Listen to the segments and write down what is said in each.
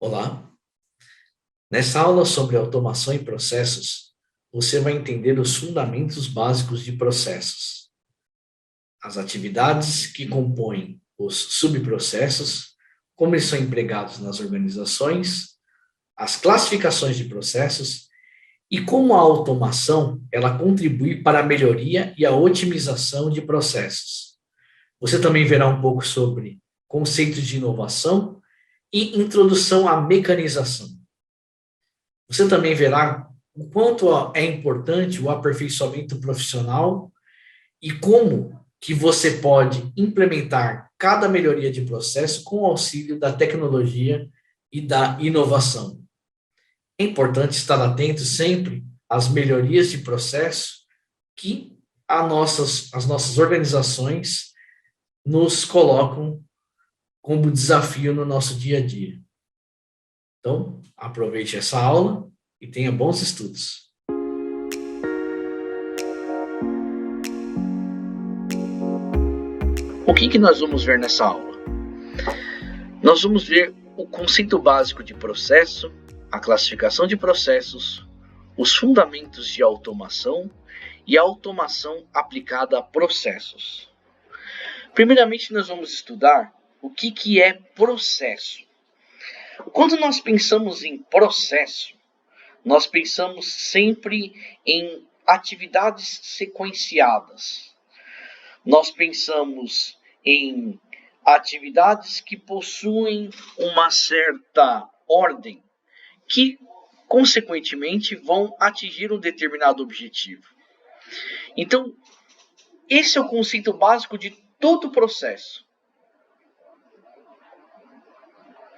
Olá, nessa aula sobre automação e processos, você vai entender os fundamentos básicos de processos, as atividades que compõem os subprocessos, como eles são empregados nas organizações, as classificações de processos e como a automação ela contribui para a melhoria e a otimização de processos. Você também verá um pouco sobre conceitos de inovação e introdução à mecanização. Você também verá o quanto é importante o aperfeiçoamento profissional e como que você pode implementar cada melhoria de processo com o auxílio da tecnologia e da inovação. É importante estar atento sempre às melhorias de processo que as nossas organizações nos colocam como desafio no nosso dia a dia. Então, aproveite essa aula e tenha bons estudos. O que nós vamos ver nessa aula? Nós vamos ver o conceito básico de processo, a classificação de processos, os fundamentos de automação e a automação aplicada a processos. Primeiramente, nós vamos estudar o que é processo. Quando nós pensamos em processo, nós pensamos sempre em atividades sequenciadas. Nós pensamos em atividades que possuem uma certa ordem, que, consequentemente, vão atingir um determinado objetivo. Então, esse é o conceito básico de todo o processo.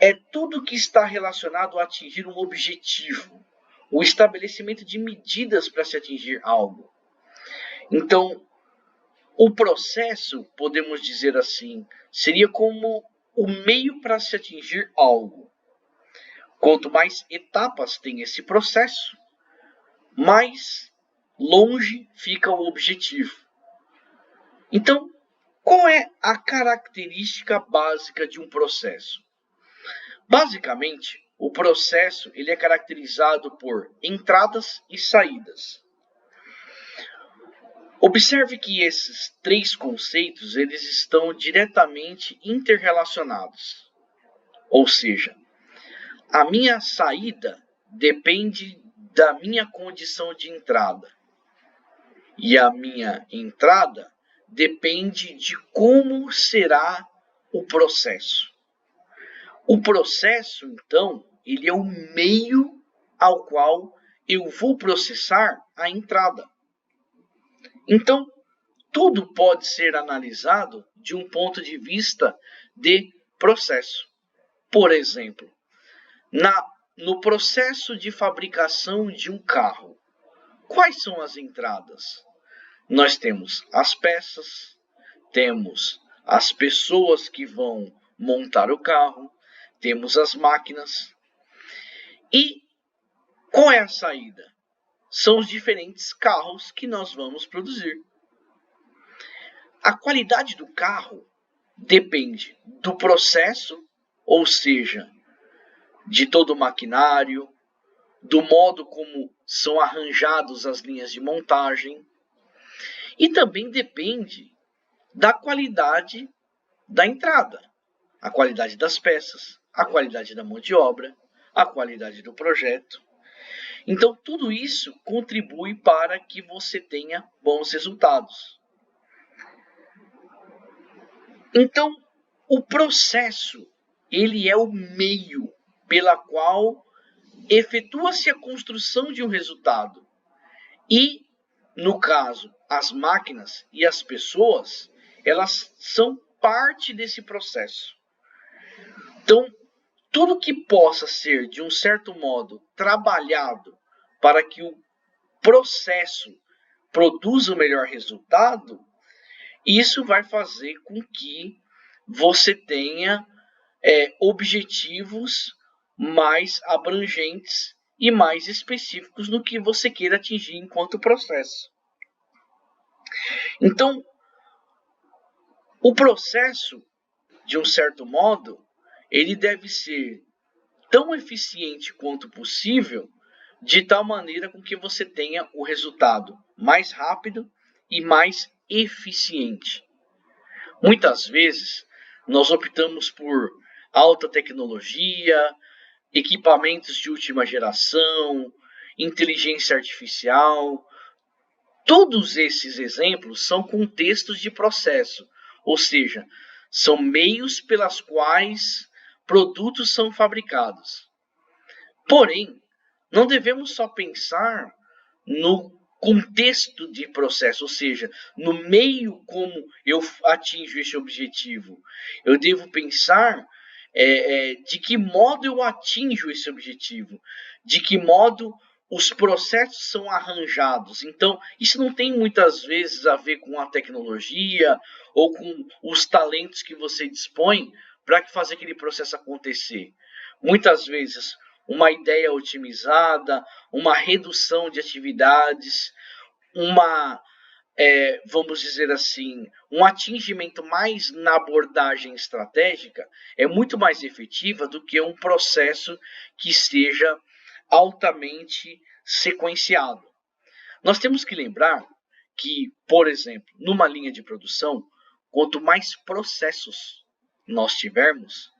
É tudo que está relacionado a atingir um objetivo, o estabelecimento de medidas para se atingir algo. Então, o processo, podemos dizer assim, seria como o meio para se atingir algo. Quanto mais etapas tem esse processo, mais longe fica o objetivo. Então, qual é a característica básica de um processo? Basicamente, o processo ele é caracterizado por entradas e saídas. Observe que esses três conceitos eles estão diretamente interrelacionados. Ou seja, a minha saída depende da minha condição de entrada. E a minha entrada depende de como será o processo. O processo, então, ele é o meio ao qual eu vou processar a entrada. Então, tudo pode ser analisado de um ponto de vista de processo. Por exemplo, no processo de fabricação de um carro, quais são as entradas? Nós temos as peças, temos as pessoas que vão montar o carro, temos as máquinas. E qual é a saída? São os diferentes carros que nós vamos produzir. A qualidade do carro depende do processo, ou seja, de todo o maquinário, do modo como são arranjadas as linhas de montagem, e também depende da qualidade da entrada, a qualidade das peças, a qualidade da mão de obra, a qualidade do projeto. Então, tudo isso contribui para que você tenha bons resultados. Então, o processo, ele é o meio pela qual efetua-se a construção de um resultado. E, no caso, as máquinas e as pessoas, elas são parte desse processo. Então, tudo que possa ser, de um certo modo, trabalhado para que o processo produza o melhor resultado, isso vai fazer com que você tenha objetivos mais abrangentes e mais específicos no que você queira atingir enquanto processo. Então, o processo, de um certo modo, ele deve ser tão eficiente quanto possível, de tal maneira com que você tenha o resultado mais rápido e mais eficiente. Muitas vezes, nós optamos por alta tecnologia, equipamentos de última geração, inteligência artificial. Todos esses exemplos são contextos de processo, ou seja, são meios pelas quais produtos são fabricados. Porém, não devemos só pensar no contexto de processo, ou seja, no meio como eu atinjo esse objetivo. Eu devo pensar de que modo eu atinjo esse objetivo, de que modo os processos são arranjados. Então, isso não tem muitas vezes a ver com a tecnologia ou com os talentos que você dispõe para fazer aquele processo acontecer. Muitas vezes, uma ideia otimizada, uma redução de atividades, vamos dizer assim, um atingimento mais na abordagem estratégica é muito mais efetiva do que um processo que seja altamente sequenciado. Nós temos que lembrar que, por exemplo, numa linha de produção, quanto mais processos nós tivermos,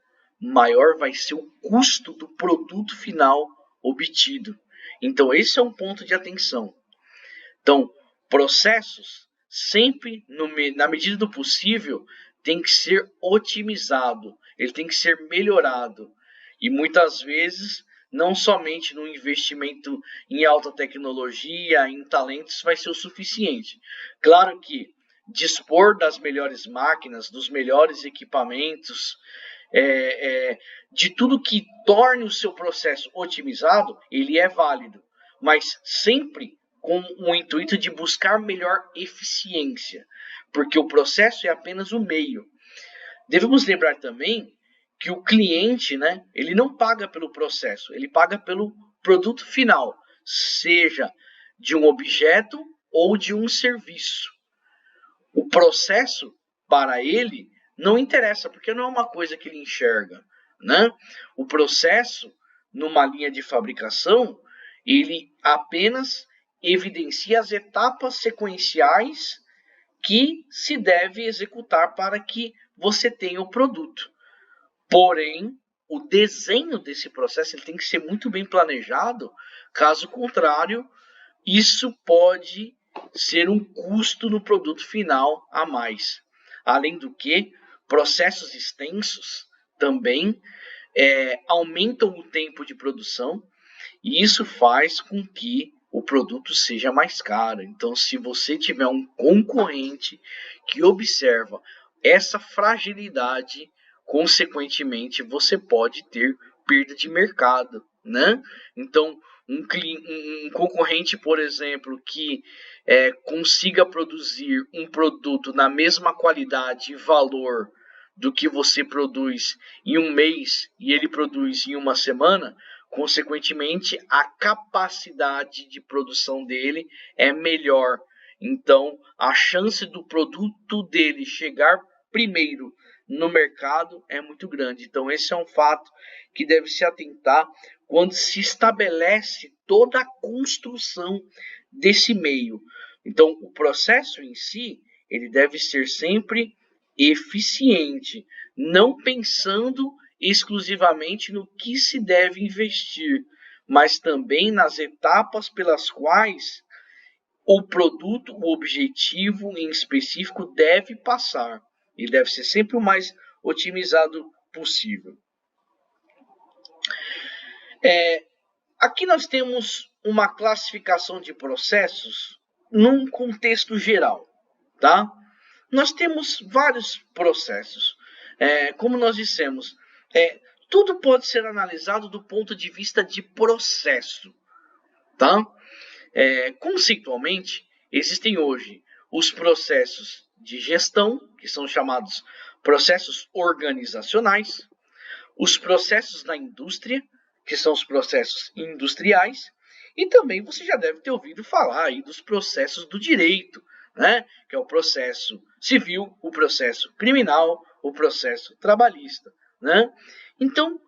maior vai ser o custo do produto final obtido. Então, esse é um ponto de atenção. Então, processos, sempre, na medida do possível, tem que ser otimizado, ele tem que ser melhorado. E muitas vezes, não somente no investimento em alta tecnologia, em talentos, vai ser o suficiente. Claro que dispor das melhores máquinas, dos melhores equipamentos, de tudo que torne o seu processo otimizado, ele é válido, mas sempre com o intuito de buscar melhor eficiência, porque o processo é apenas o meio. Devemos lembrar também que o cliente, ele não paga pelo processo, ele paga pelo produto final, seja de um objeto ou de um serviço. O processo, para ele, não interessa, porque não é uma coisa que ele enxerga, O processo, numa linha de fabricação, ele apenas evidencia as etapas sequenciais que se deve executar para que você tenha o produto. Porém, o desenho desse processo ele tem que ser muito bem planejado, caso contrário, isso pode ser um custo no produto final a mais. Além do que, processos extensos também aumentam o tempo de produção e isso faz com que o produto seja mais caro. Então, se você tiver um concorrente que observa essa fragilidade, consequentemente, você pode ter perda de mercado, Então, um concorrente, por exemplo, que consiga produzir um produto na mesma qualidade e valor do que você produz em um mês e ele produz em uma semana, consequentemente, a capacidade de produção dele é melhor. Então, a chance do produto dele chegar primeiro no mercado é muito grande. Então, esse é um fato que deve se atentar quando se estabelece toda a construção desse meio. Então, o processo em si, ele deve ser sempre eficiente, não pensando exclusivamente no que se deve investir, mas também nas etapas pelas quais o produto, o objetivo em específico deve passar. Ele deve ser sempre o mais otimizado possível. Aqui nós temos uma classificação de processos num contexto geral, tá? Nós temos vários processos. Como nós dissemos, tudo pode ser analisado do ponto de vista de processo, tá? Conceitualmente, existem hoje os processos de gestão, que são chamados processos organizacionais, os processos da indústria, que são os processos industriais, e também você já deve ter ouvido falar aí dos processos do direito, que é o processo civil, o processo criminal, o processo trabalhista. Então,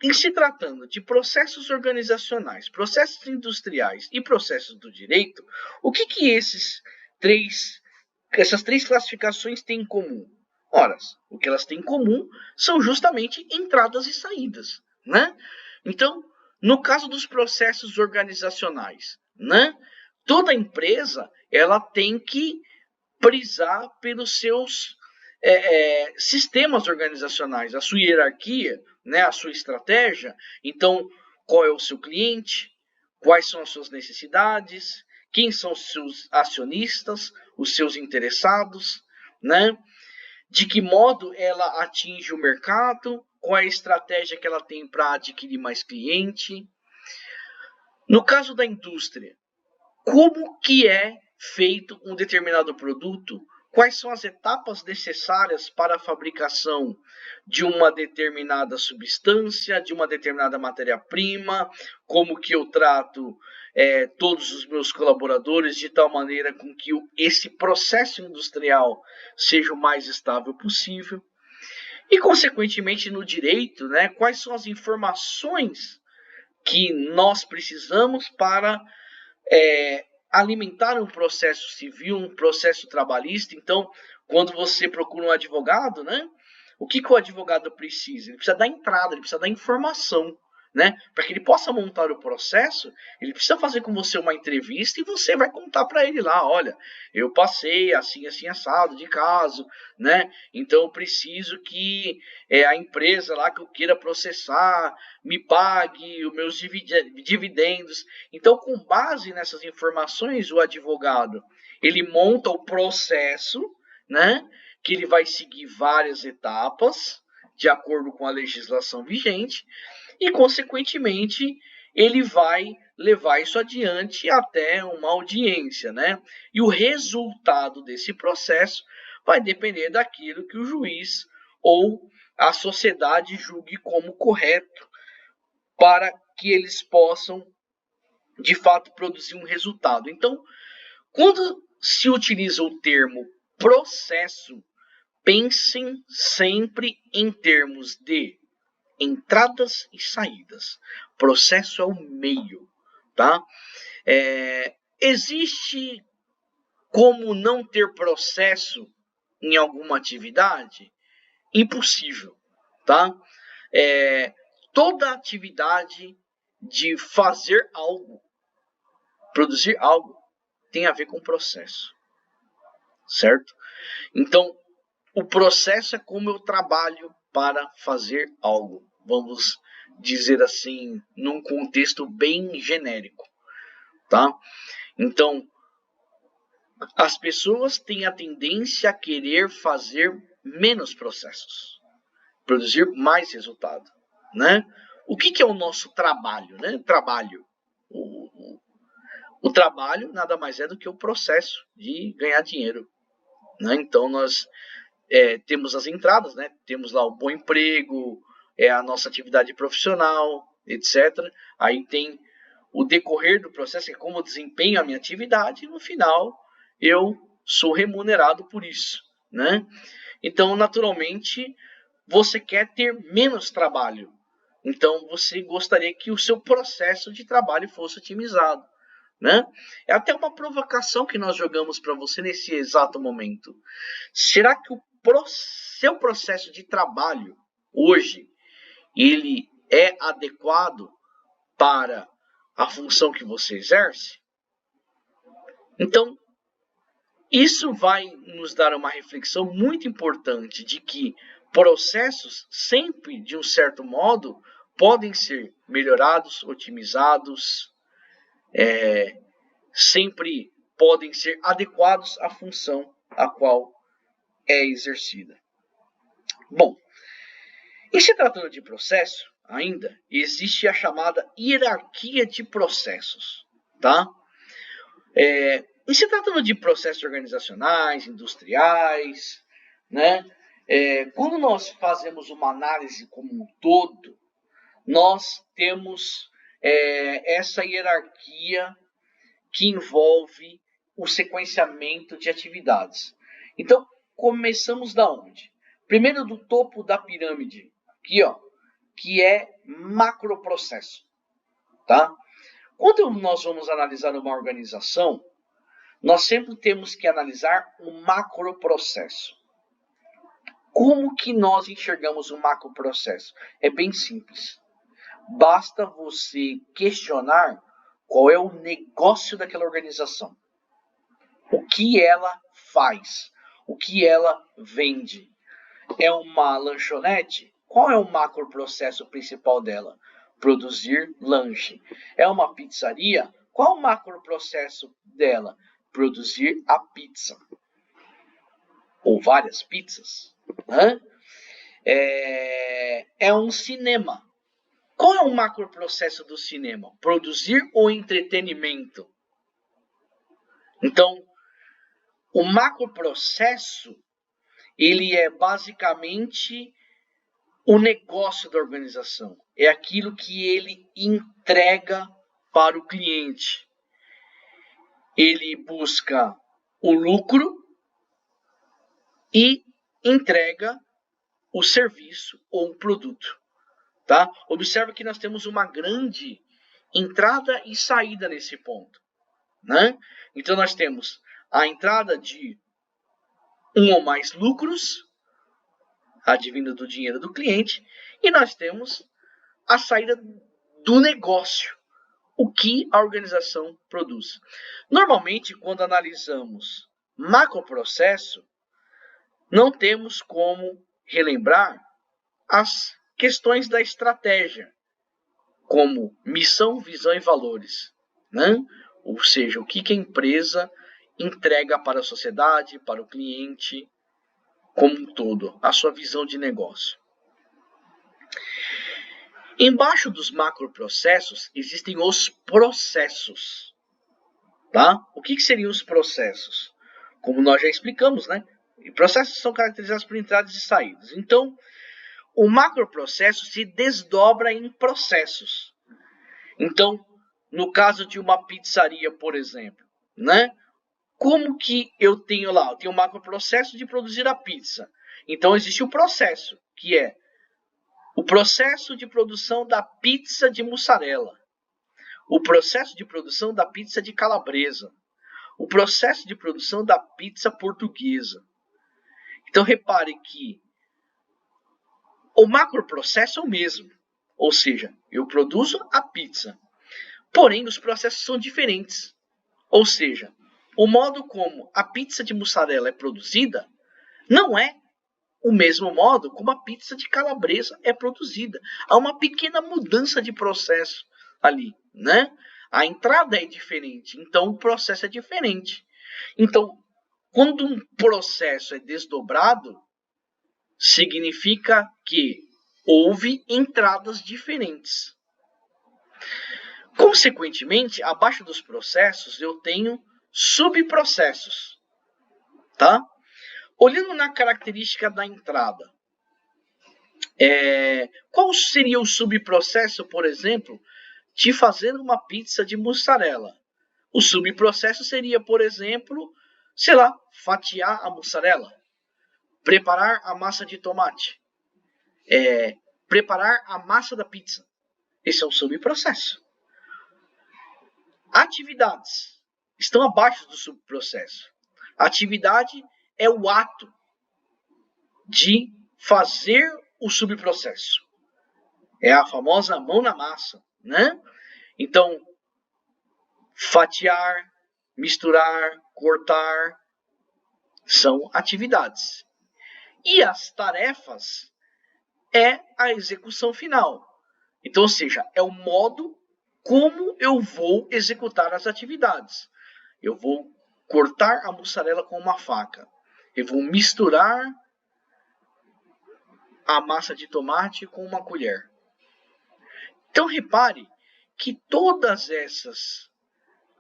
Em se tratando de processos organizacionais, processos industriais e processos do direito, o que essas três classificações têm em comum? Ora, o que elas têm em comum são justamente entradas e saídas, né? Então, no caso dos processos organizacionais, né? Toda empresa ela tem que prisar pelos seus sistemas organizacionais, a sua hierarquia, né, a sua estratégia. Então, qual é o seu cliente? Quais são as suas necessidades? Quem são os seus acionistas, os seus interessados, né? De que modo ela atinge o mercado? Qual é a estratégia que ela tem para adquirir mais cliente? No caso da indústria, como que é feito um determinado produto? Quais são as etapas necessárias para a fabricação de uma determinada substância, de uma determinada matéria-prima? Como que eu trato todos os meus colaboradores de tal maneira com que esse processo industrial seja o mais estável possível? E, consequentemente, no direito, né, quais são as informações que nós precisamos para alimentar um processo civil, um processo trabalhista? Então, quando você procura um advogado, né? O que o advogado precisa? Ele precisa dar entrada, ele precisa dar informação, né? Para que ele possa montar o processo, ele precisa fazer com você uma entrevista e você vai contar para ele lá, olha, eu passei assim, assim, assado de caso, né? Então eu preciso que a empresa lá que eu queira processar me pague os meus dividendos. Então, com base nessas informações, o advogado, ele monta o processo, né? Que ele vai seguir várias etapas, de acordo com a legislação vigente, e, consequentemente, ele vai levar isso adiante até uma audiência, né? E o resultado desse processo vai depender daquilo que o juiz ou a sociedade julgue como correto, para que eles possam, de fato, produzir um resultado. Então, quando se utiliza o termo processo, pensem sempre em termos de entradas e saídas. Processo é o meio, tá? Existe como não ter processo em alguma atividade? Impossível, tá? Toda atividade de fazer algo, produzir algo, tem a ver com processo, certo? Então, o processo é como eu trabalho para fazer algo, vamos dizer assim, num contexto bem genérico, tá? Então, as pessoas têm a tendência a querer fazer menos processos, produzir mais resultado, né? O que é o nosso trabalho, né? Trabalho. O trabalho nada mais é do que o processo de ganhar dinheiro, né? Então, nós temos as entradas, né? Temos lá o bom emprego, a nossa atividade profissional, etc. Aí tem o decorrer do processo, que é como eu desempenho a minha atividade, e no final eu sou remunerado por isso, né? Então, naturalmente, você quer ter menos trabalho. Então, você gostaria que o seu processo de trabalho fosse otimizado, né? É até uma provocação que nós jogamos para você nesse exato momento. Será que o seu processo de trabalho hoje ele é adequado para a função que você exerce? Então, isso vai nos dar uma reflexão muito importante de que processos sempre, de um certo modo, podem ser melhorados, otimizados, sempre podem ser adequados à função a qual é exercida. Bom, em se tratando de processo, ainda existe a chamada hierarquia de processos, tá? Em se tratando de processos organizacionais, industriais, né? Quando nós fazemos uma análise como um todo, nós temos essa hierarquia que envolve o sequenciamento de atividades. Então, começamos da onde? Primeiro do topo da pirâmide, aqui, ó, que é macroprocesso, tá? Quando nós vamos analisar uma organização, nós sempre temos que analisar o macroprocesso. Como que nós enxergamos o macroprocesso? É bem simples. Basta você questionar qual é o negócio daquela organização. O que ela faz? O que ela vende? É uma lanchonete? Qual é o macroprocesso principal dela? Produzir lanche. É uma pizzaria? Qual é o macroprocesso dela? Produzir a pizza. Ou várias pizzas. Né? É um cinema. Qual é o macroprocesso do cinema? Produzir o entretenimento. Então, o macroprocesso, ele é basicamente o negócio da organização. É aquilo que ele entrega para o cliente. Ele busca o lucro e entrega o serviço ou o produto. Tá? Observa que nós temos uma grande entrada e saída nesse ponto. Né? Então, nós temos a entrada de um ou mais lucros, advindo do dinheiro do cliente, e nós temos a saída do negócio, o que a organização produz. Normalmente, quando analisamos macroprocesso, não temos como relembrar as questões da estratégia, como missão, visão e valores, né? Ou seja, o que a empresa entrega para a sociedade, para o cliente, como um todo, a sua visão de negócio. Embaixo dos macroprocessos existem os processos. Tá? O que seriam os processos? Como nós já explicamos, né? E processos são caracterizados por entradas e saídas. Então, o macroprocesso se desdobra em processos. Então, no caso de uma pizzaria, por exemplo, né? Como que eu tenho lá? Eu tenho um macroprocesso de produzir a pizza. Então, existe o processo, que é o processo de produção da pizza de mussarela, o processo de produção da pizza de calabresa, o processo de produção da pizza portuguesa. Então, repare que o macroprocesso é o mesmo, ou seja, eu produzo a pizza, porém os processos são diferentes. Ou seja, o modo como a pizza de mussarela é produzida não é o mesmo modo como a pizza de calabresa é produzida. Há uma pequena mudança de processo ali, né? A entrada é diferente, então o processo é diferente. Então, quando um processo é desdobrado, significa que houve entradas diferentes. Consequentemente, abaixo dos processos, eu tenho subprocessos, tá? Olhando na característica da entrada, qual seria o subprocesso, por exemplo, de fazer uma pizza de mussarela? O subprocesso seria, por exemplo, sei lá, fatiar a mussarela, preparar a massa de tomate, preparar a massa da pizza. Esse é um subprocesso. Atividades estão abaixo do subprocesso. Atividade é o ato de fazer o subprocesso. É a famosa mão na massa, né? Então, fatiar, misturar, cortar são atividades. E as tarefas é a execução final. Então, ou seja, é o modo como eu vou executar as atividades. Eu vou cortar a mussarela com uma faca. Eu vou misturar a massa de tomate com uma colher. Então, repare que todas essas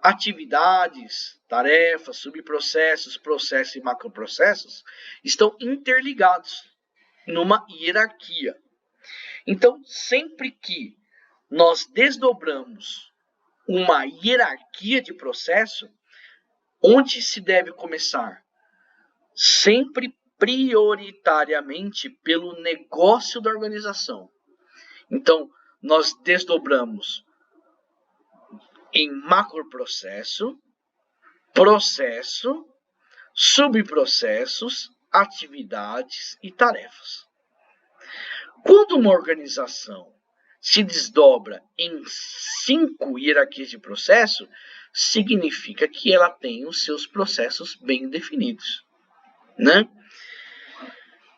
atividades, tarefas, subprocessos, processos e macroprocessos estão interligados numa hierarquia. Então, sempre que nós desdobramos uma hierarquia de processo, onde se deve começar? Sempre prioritariamente pelo negócio da organização. Então, nós desdobramos em macroprocesso, processo, subprocessos, atividades e tarefas. Quando uma organização se desdobra em 5 hierarquias de processo, significa que ela tem os seus processos bem definidos, né?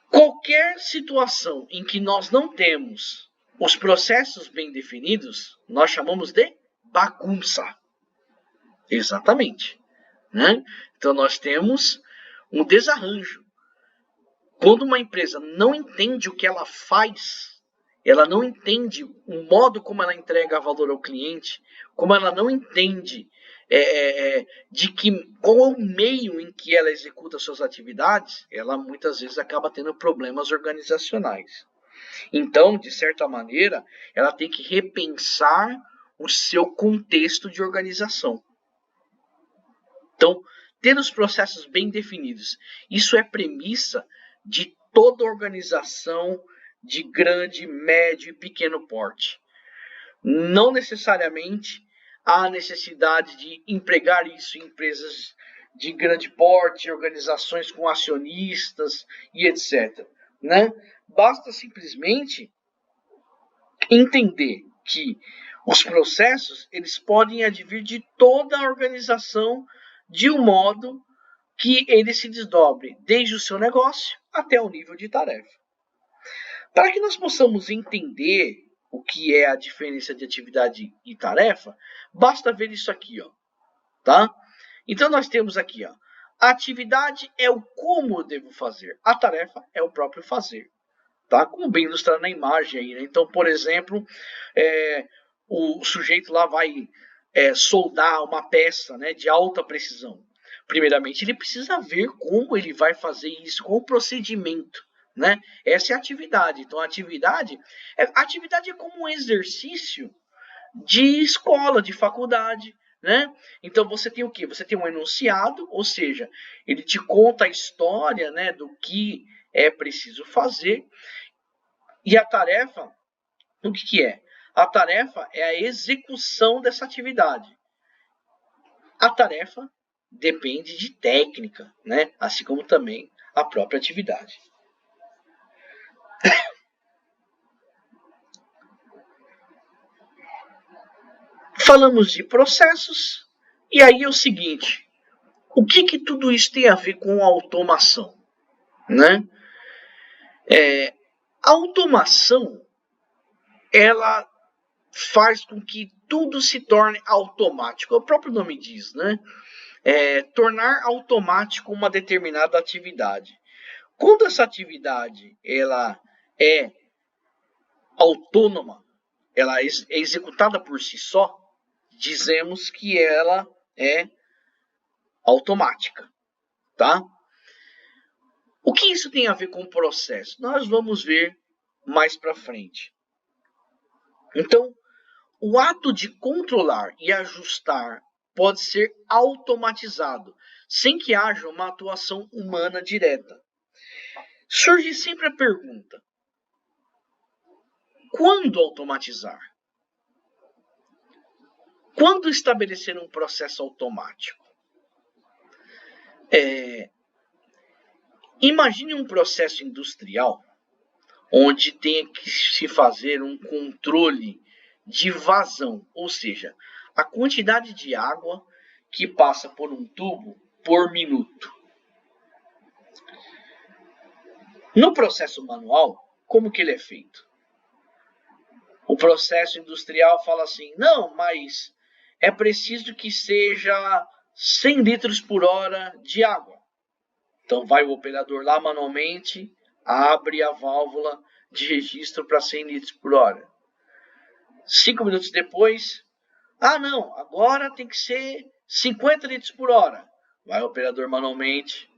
Qualquer situação em que nós não temos os processos bem definidos, nós chamamos de bagunça. Exatamente, né? Então nós temos um desarranjo. Quando uma empresa não entende o que ela faz, ela não entende o modo como ela entrega valor ao cliente, como ela não entende qual é o meio em que ela executa suas atividades, ela muitas vezes acaba tendo problemas organizacionais. Então, de certa maneira, ela tem que repensar o seu contexto de organização. Então, ter os processos bem definidos, isso é premissa de toda organização de grande, médio e pequeno porte. Não necessariamente há necessidade de empregar isso em empresas de grande porte, organizações com acionistas e etc. Né? Basta simplesmente entender que os processos eles podem advir de toda a organização de um modo que ele se desdobre desde o seu negócio até o nível de tarefa. Para que nós possamos entender o que é a diferença de atividade e tarefa, basta ver isso aqui, ó, tá? Então nós temos aqui, ó, a atividade é o como eu devo fazer, a tarefa é o próprio fazer, tá? Como bem ilustrado na imagem aí, né? Então, por exemplo, o sujeito lá vai soldar uma peça, né, de alta precisão. Primeiramente, ele precisa ver como ele vai fazer isso, qual o procedimento, né? Essa é a atividade. Então, a atividade é como um exercício de escola, de faculdade, né? Então, você tem o quê? Você tem um enunciado, ou seja, ele te conta a história, né, do que é preciso fazer. E a tarefa, o que é? A tarefa é a execução dessa atividade. A tarefa depende de técnica, né? Assim como também a própria atividade. Falamos de processos, e aí é o seguinte, o que tudo isso tem a ver com automação? Né? A automação, ela faz com que tudo se torne automático. O próprio nome diz, né? Tornar automático uma determinada atividade. Quando essa atividade ela é autônoma, ela é executada por si só, dizemos que ela é automática, tá? O que isso tem a ver com o processo? Nós vamos ver mais para frente. Então, o ato de controlar e ajustar pode ser automatizado, sem que haja uma atuação humana direta. Surge sempre a pergunta: quando automatizar? Quando estabelecer um processo automático? Imagine um processo industrial onde tenha que se fazer um controle de vazão, ou seja, a quantidade de água que passa por um tubo por minuto. No processo manual, como que ele é feito? O processo industrial fala assim, não, mas é preciso que seja 100 litros por hora de água. Então vai o operador lá manualmente, abre a válvula de registro para 100 litros por hora. 5 minutos depois, não, agora tem que ser 50 litros por hora. Vai o operador manualmente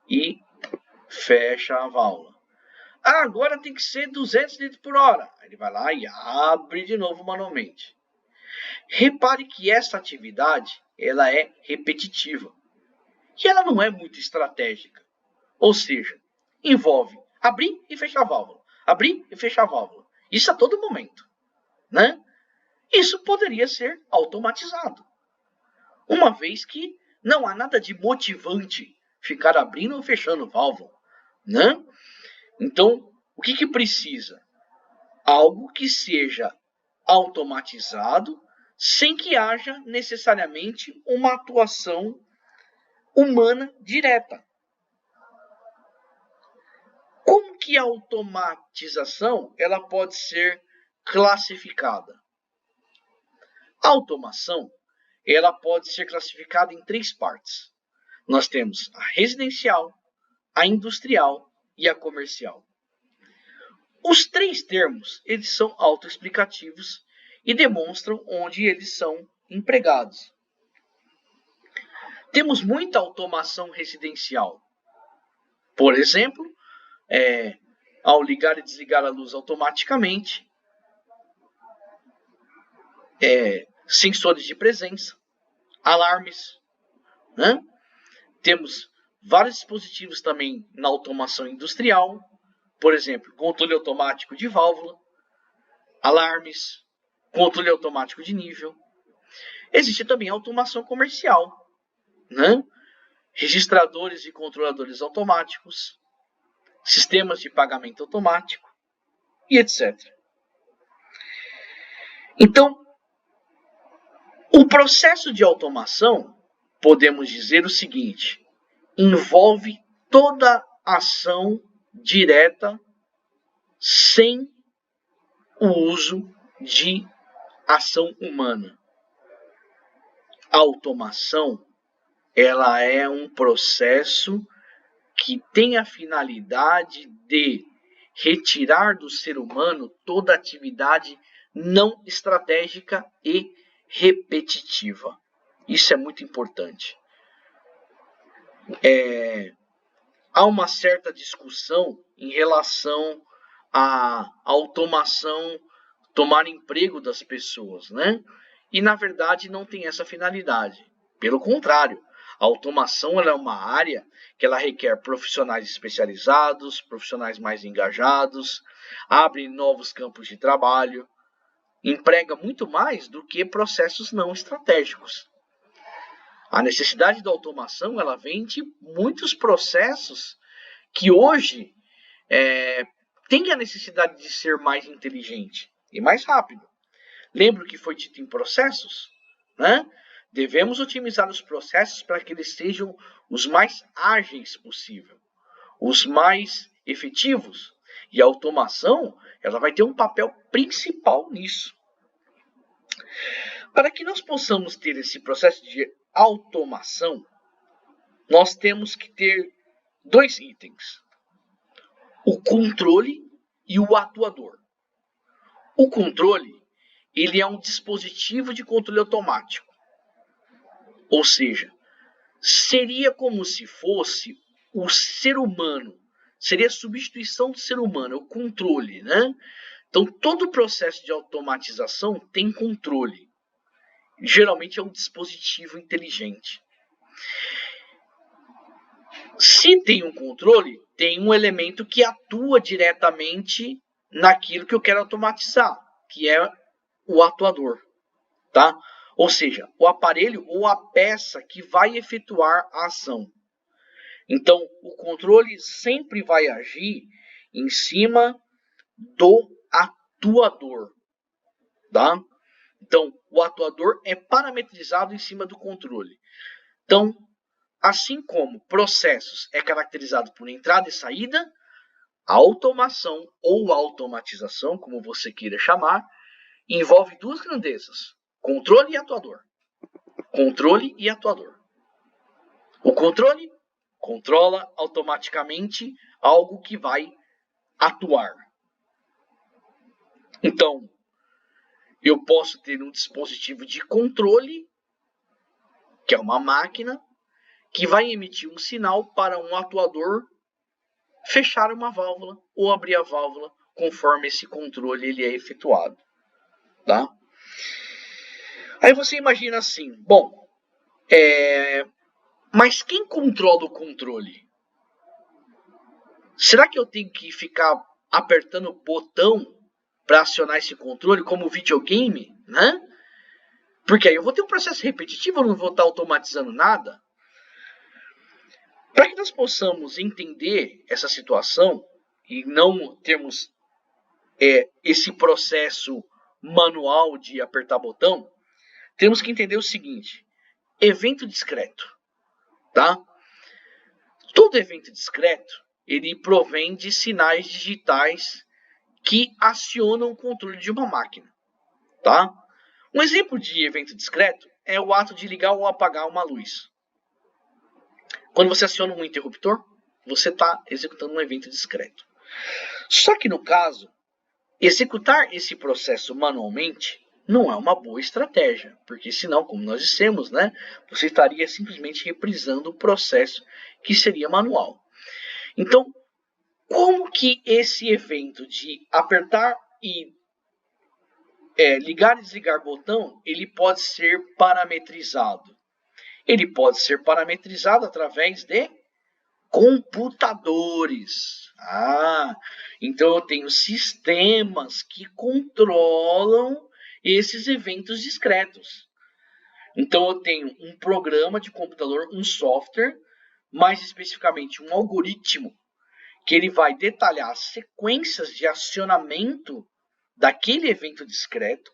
e fecha a válvula. Agora tem que ser 200 litros por hora. Ele vai lá e abre de novo manualmente. Repare que essa atividade ela é repetitiva. E ela não é muito estratégica. Ou seja, envolve abrir e fechar a válvula. Abrir e fechar a válvula. Isso a todo momento, né? Isso poderia ser automatizado, uma vez que não há nada de motivante ficar abrindo ou fechando válvula, né? Então, o que precisa? Algo que seja automatizado sem que haja necessariamente uma atuação humana direta. Como que a automatização ela pode ser classificada? A automação ela pode ser classificada em 3 partes. Nós temos a residencial, a industrial e a comercial. Os 3 termos eles são autoexplicativos e demonstram onde eles são empregados. Temos muita automação residencial. Por exemplo, ao ligar e desligar a luz automaticamente, sensores de presença, alarmes, né? Temos vários dispositivos também na automação industrial, por exemplo, controle automático de válvula, alarmes, controle automático de nível. Existe também a automação comercial, né? Registradores e controladores automáticos, sistemas de pagamento automático e etc. Então, o processo de automação, podemos dizer o seguinte, envolve toda ação direta sem o uso de ação humana. A automação, ela é um processo que tem a finalidade de retirar do ser humano toda atividade não estratégica e repetitiva. Isso é muito importante. Há uma certa discussão em relação à automação tomar emprego das pessoas, né? E na verdade não tem essa finalidade. Pelo contrário, a automação ela é uma área que ela requer profissionais especializados, profissionais mais engajados, abre novos campos de trabalho, emprega muito mais do que processos não estratégicos. A necessidade da automação ela vem de muitos processos que hoje têm a necessidade de ser mais inteligente e mais rápido. Lembra o que foi dito em processos? Né? Devemos otimizar os processos para que eles sejam os mais ágeis possível, os mais efetivos. E a automação ela vai ter um papel principal nisso. Para que nós possamos ter esse processo de automação, nós temos que ter 2 itens: o controle e o atuador. O controle ele é um dispositivo de controle automático. Ou seja, seria como se fosse o ser humano, seria a substituição do ser humano, o controle, né? Então, todo o processo de automatização tem controle. Geralmente é um dispositivo inteligente. Se tem um controle, tem um elemento que atua diretamente naquilo que eu quero automatizar, que é o atuador, tá? Ou seja, o aparelho ou a peça que vai efetuar a ação. Então, o controle sempre vai agir em cima do atuador, tá? Então, o atuador é parametrizado em cima do controle. Então, assim como processos é caracterizado por entrada e saída, a automação ou automatização, como você queira chamar, envolve 2 grandezas: controle e atuador. Controle e atuador. O controle controla automaticamente algo que vai atuar. Então, eu posso ter um dispositivo de controle, que é uma máquina, que vai emitir um sinal para um atuador fechar uma válvula ou abrir a válvula conforme esse controle ele é efetuado. Tá? Aí você imagina assim, bom, mas quem controla o controle? Será que eu tenho que ficar apertando o botão para acionar esse controle como videogame, né? Porque aí eu vou ter um processo repetitivo, eu não vou estar automatizando nada. Para que nós possamos entender essa situação e não termos esse processo manual de apertar botão, temos que entender o seguinte: evento discreto, tá? Todo evento discreto, ele provém de sinais digitais que acionam o controle de uma máquina, tá? Um exemplo de evento discreto é o ato de ligar ou apagar uma luz. Quando você aciona um interruptor, você está executando um evento discreto. Só que no caso, executar esse processo manualmente não é uma boa estratégia, porque senão, como nós dissemos, né, você estaria simplesmente reprisando o processo que seria manual. Então, como que esse evento de apertar e ligar e desligar botão, ele pode ser parametrizado? Ele pode ser parametrizado através de computadores. Então eu tenho sistemas que controlam esses eventos discretos. Então eu tenho um programa de computador, um software, mais especificamente um algoritmo, que ele vai detalhar as sequências de acionamento daquele evento discreto,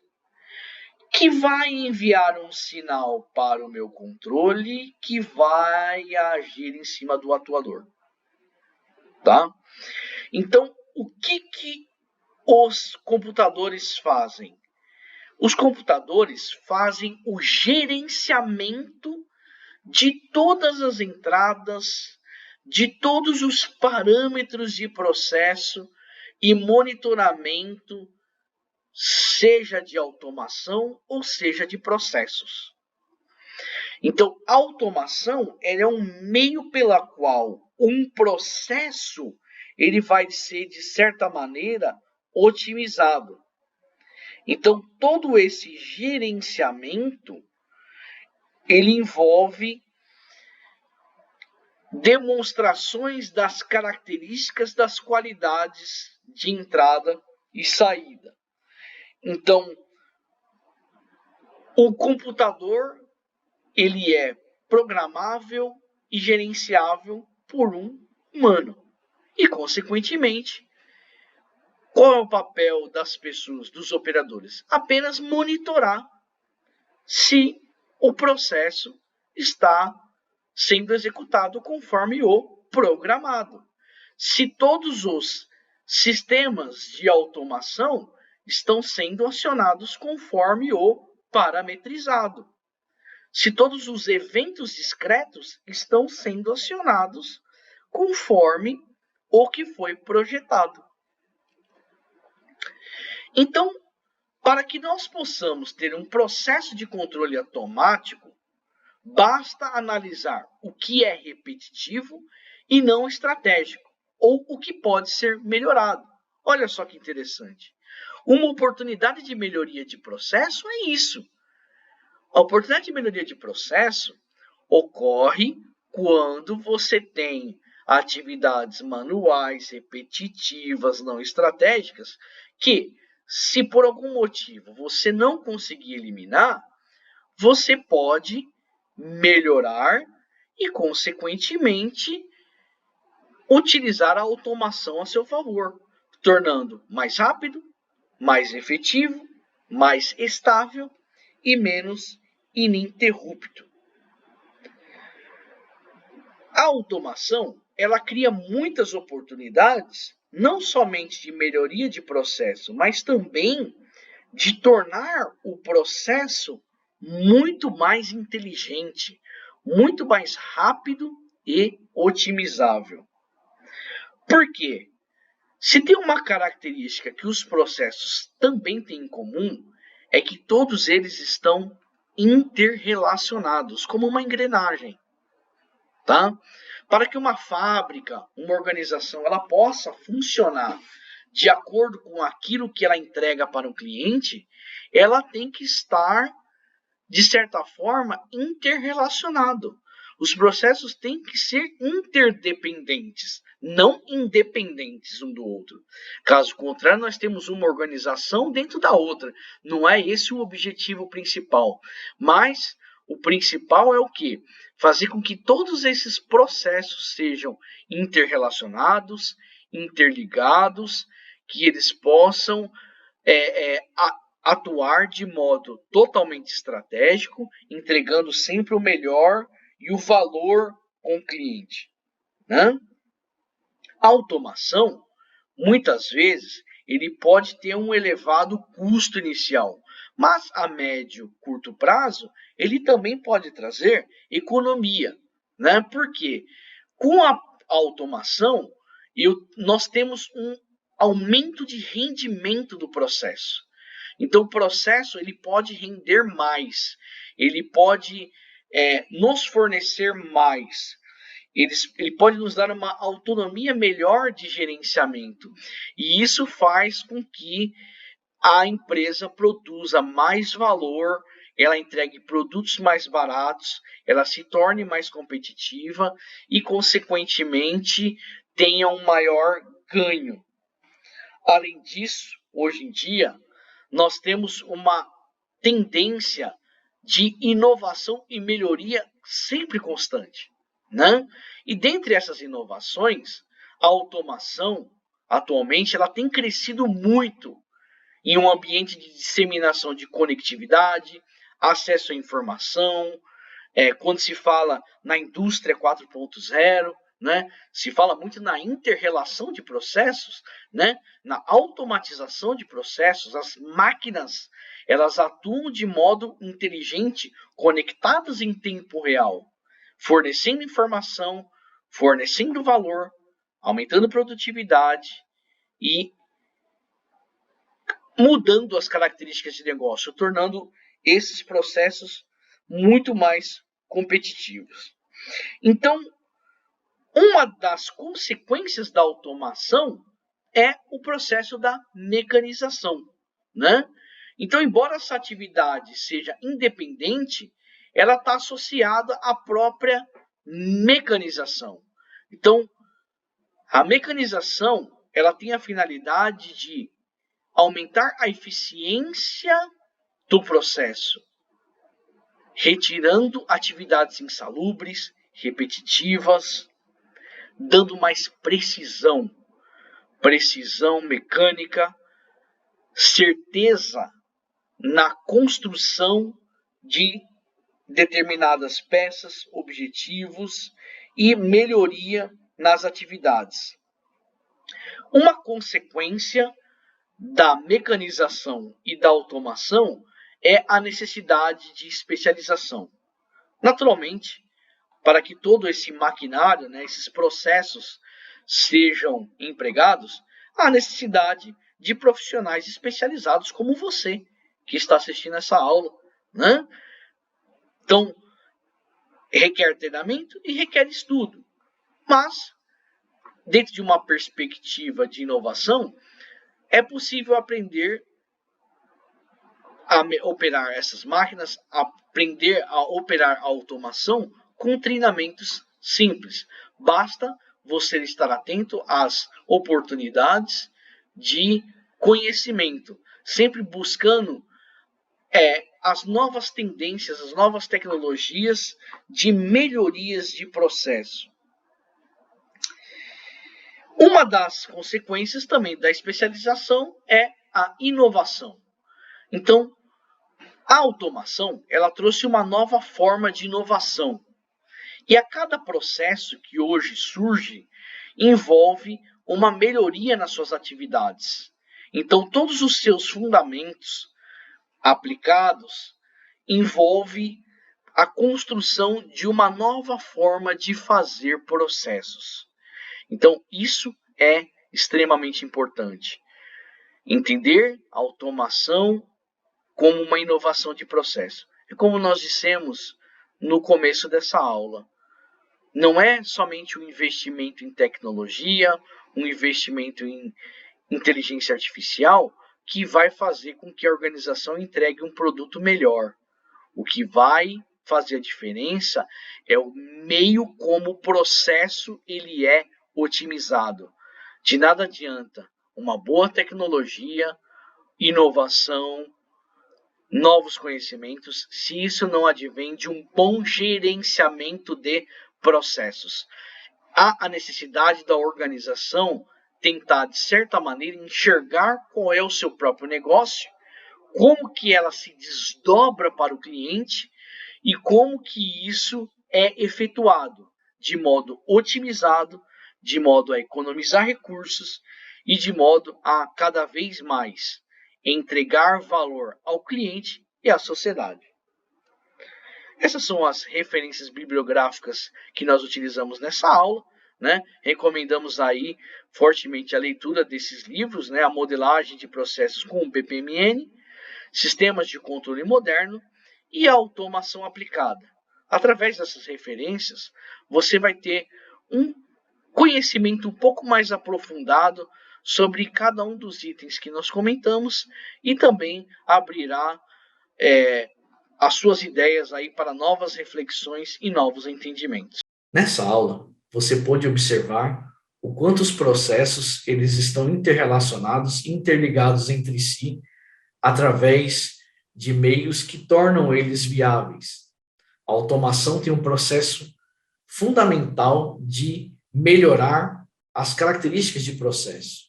que vai enviar um sinal para o meu controle, que vai agir em cima do atuador. Tá? Então, o que os computadores fazem? Os computadores fazem o gerenciamento de todas as entradas, de todos os parâmetros de processo e monitoramento, seja de automação ou seja de processos. Então, a automação é um meio pela qual um processo ele vai ser, de certa maneira, otimizado. Então, todo esse gerenciamento, ele envolve demonstrações das características das qualidades de entrada e saída. Então, o computador, ele é programável e gerenciável por um humano. E, consequentemente, qual é o papel das pessoas, dos operadores? Apenas monitorar se o processo está sendo executado conforme o programado. Se todos os sistemas de automação estão sendo acionados conforme o parametrizado. Se todos os eventos discretos estão sendo acionados conforme o que foi projetado. Então, para que nós possamos ter um processo de controle automático, basta analisar o que é repetitivo e não estratégico, ou o que pode ser melhorado. Olha só que interessante. Uma oportunidade de melhoria de processo é isso. A oportunidade de melhoria de processo ocorre quando você tem atividades manuais, repetitivas, não estratégicas, que, se por algum motivo você não conseguir eliminar, você pode melhorar e, consequentemente, utilizar a automação a seu favor, tornando mais rápido, mais efetivo, mais estável e menos ininterrupto. A automação, ela cria muitas oportunidades, não somente de melhoria de processo, mas também de tornar o processo muito mais inteligente, muito mais rápido e otimizável. Por quê? Se tem uma característica que os processos também têm em comum, é que todos eles estão interrelacionados, como uma engrenagem. Tá? Para que uma fábrica, uma organização, ela possa funcionar de acordo com aquilo que ela entrega para o cliente, ela tem que estar, de certa forma, interrelacionado. Os processos têm que ser interdependentes, não independentes um do outro. Caso contrário, nós temos uma organização dentro da outra. Não é esse o objetivo principal. Mas o principal é o quê? Fazer com que todos esses processos sejam interrelacionados, interligados, que eles possam atuar de modo totalmente estratégico, entregando sempre o melhor e o valor com o cliente, né? A automação, muitas vezes, ele pode ter um elevado custo inicial, mas a médio, curto prazo, ele também pode trazer economia, né? Porque com a automação, nós temos um aumento de rendimento do processo. Então, o processo ele pode render mais, ele pode nos fornecer mais, ele pode nos dar uma autonomia melhor de gerenciamento. E isso faz com que a empresa produza mais valor, ela entregue produtos mais baratos, ela se torne mais competitiva e, consequentemente, tenha um maior ganho. Além disso, hoje em dia, nós temos uma tendência de inovação e melhoria sempre constante, né? E dentre essas inovações, a automação, atualmente, ela tem crescido muito em um ambiente de disseminação de conectividade, acesso à informação, quando se fala na indústria 4.0, né? Se fala muito na inter-relação de processos, né? Na automatização de processos. As máquinas elas atuam de modo inteligente, conectadas em tempo real, fornecendo informação, fornecendo valor, aumentando produtividade e mudando as características de negócio, tornando esses processos muito mais competitivos. Então, uma das consequências da automação é o processo da mecanização, né? Então, embora essa atividade seja independente, ela está associada à própria mecanização. Então, a mecanização ela tem a finalidade de aumentar a eficiência do processo, retirando atividades insalubres, repetitivas, dando mais precisão mecânica, certeza na construção de determinadas peças, objetivos e melhoria nas atividades. Uma consequência da mecanização e da automação é a necessidade de especialização. Naturalmente, para que todo esse maquinário, né, esses processos sejam empregados, há necessidade de profissionais especializados como você, que está assistindo essa aula, né? Então, requer treinamento e requer estudo. Mas, dentro de uma perspectiva de inovação, é possível aprender a operar essas máquinas, aprender a operar a automação com treinamentos simples. Basta você estar atento às oportunidades de conhecimento, sempre buscando as novas tendências, as novas tecnologias de melhorias de processo. Uma das consequências também da especialização é a inovação. Então, a automação ela trouxe uma nova forma de inovação. E a cada processo que hoje surge, envolve uma melhoria nas suas atividades. Então, todos os seus fundamentos aplicados envolve a construção de uma nova forma de fazer processos. Então, isso é extremamente importante. Entender a automação como uma inovação de processo. É como nós dissemos no começo dessa aula. Não é somente um investimento em tecnologia, um investimento em inteligência artificial que vai fazer com que a organização entregue um produto melhor. O que vai fazer a diferença é o meio como o processo ele é otimizado. De nada adianta uma boa tecnologia, inovação, novos conhecimentos, se isso não advém de um bom gerenciamento de processos. Há a necessidade da organização tentar, de certa maneira, enxergar qual é o seu próprio negócio, como que ela se desdobra para o cliente e como que isso é efetuado de modo otimizado, de modo a economizar recursos e de modo a cada vez mais entregar valor ao cliente e à sociedade. Essas são as referências bibliográficas que nós utilizamos nessa aula, né? Recomendamos aí fortemente a leitura desses livros, né? A modelagem de processos com o BPMN, sistemas de controle moderno e a automação aplicada. Através dessas referências, você vai ter um conhecimento um pouco mais aprofundado sobre cada um dos itens que nós comentamos e também abrirá as suas ideias aí para novas reflexões e novos entendimentos. Nessa aula, você pode observar o quanto os processos eles estão interrelacionados, interligados entre si, através de meios que tornam eles viáveis. A automação tem um processo fundamental de melhorar as características de processo.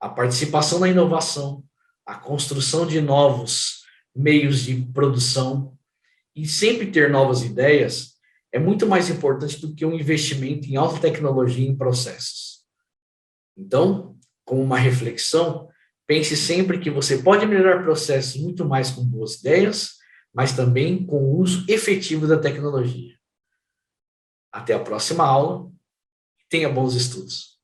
A participação na inovação, a construção de novos meios de produção e sempre ter novas ideias é muito mais importante do que um investimento em alta tecnologia em processos. Então, como uma reflexão, pense sempre que você pode melhorar processos muito mais com boas ideias, mas também com o uso efetivo da tecnologia. Até a próxima aula. Tenha bons estudos.